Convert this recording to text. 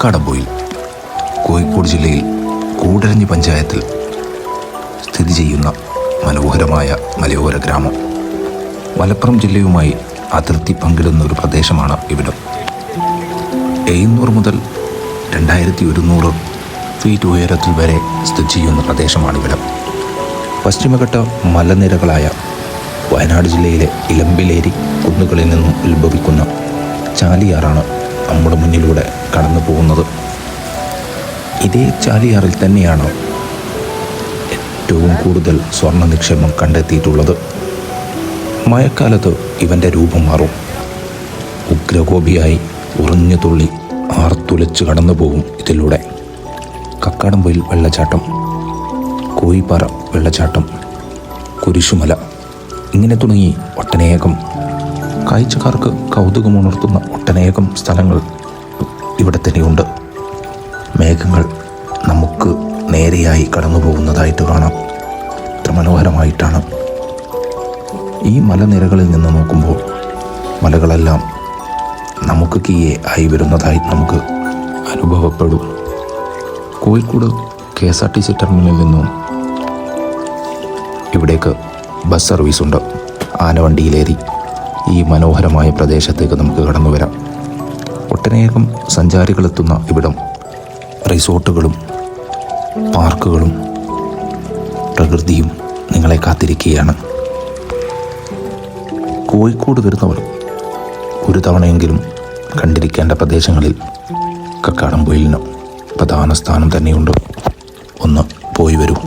കക്കാടംപൊയിൽ കോഴിക്കോട് ജില്ലയിൽ കൂടരഞ്ഞി പഞ്ചായത്തിൽ സ്ഥിതി ചെയ്യുന്ന മനോഹരമായ മലയോര ഗ്രാമം. മലപ്പുറം ജില്ലയുമായി അതിർത്തി പങ്കിടുന്ന ഒരു പ്രദേശമാണ് ഇവിടം. 700 മുതൽ 2100 ഫീറ്റ് ഉയരത്തിൽ വരെ സ്ഥിതി ചെയ്യുന്ന പ്രദേശമാണിവിടം. പശ്ചിമഘട്ട മലനിരകളായ വയനാട് ജില്ലയിലെ ഇലമ്പിലേരി കുന്നുകളിൽ നിന്നും ഉത്ഭവിക്കുന്ന ചാലിയാറാണ് നമ്മുടെ മുന്നിലൂടെ കടന്നു പോകുന്നത്. ഇതേ ചാലിയാറിൽ തന്നെയാണ് ഏറ്റവും കൂടുതൽ സ്വർണ്ണ നിക്ഷേപം കണ്ടെത്തിയിട്ടുള്ളത്. മഴക്കാലത്ത് ഇവൻ്റെ രൂപം മാറും. ഉഗ്രകോപിയായി ഉറഞ്ഞു തുള്ളി ആർത്തുലച്ച് കടന്നു പോകും ഇതിലൂടെ. കക്കാടംപൊയിൽ വെള്ളച്ചാട്ടം, കോയിപ്പാറ വെള്ളച്ചാട്ടം, കുരിശുമല, ഇങ്ങനെ തുടങ്ങി ഒട്ടനേകം കാഴ്ചക്കാർക്ക് കൗതുകമുണർത്തുന്ന ഒട്ടനേകം സ്ഥലങ്ങൾ ഇവിടെ തന്നെയുണ്ട്. മേഘങ്ങൾ നമുക്ക് നേരെയായി കടന്നു പോകുന്നതായിട്ട് കാണാം. എത്ര മനോഹരമായിട്ടാണ്. ഈ മലനിരകളിൽ നിന്ന് നോക്കുമ്പോൾ മലകളെല്ലാം നമുക്ക് കീഴെ ആയി വരുന്നതായി നമുക്ക് അനുഭവപ്പെടും. കോഴിക്കോട് KSRTC ടെർമിനലിൽ നിന്നും ഇവിടേക്ക് ബസ് സർവീസുണ്ട്. ആനവണ്ടിയിലേറി ഈ മനോഹരമായ പ്രദേശത്തേക്ക് നമുക്ക് കടന്നു വരാം. ഒട്ടനേകം സഞ്ചാരികളെത്തുന്ന ഇവിടം റിസോർട്ടുകളും പാർക്കുകളും പ്രകൃതിയും നിങ്ങളെ കാത്തിരിക്കുകയാണ്. കോഴിക്കോട് വരുന്നവർ ഒരു തവണയെങ്കിലും കണ്ടിരിക്കേണ്ട പ്രദേശങ്ങളിൽ കക്കാടംപൊയിലിന് പ്രധാന സ്ഥാനം തന്നെയുണ്ട്. ഒന്ന് പോയി വരൂ.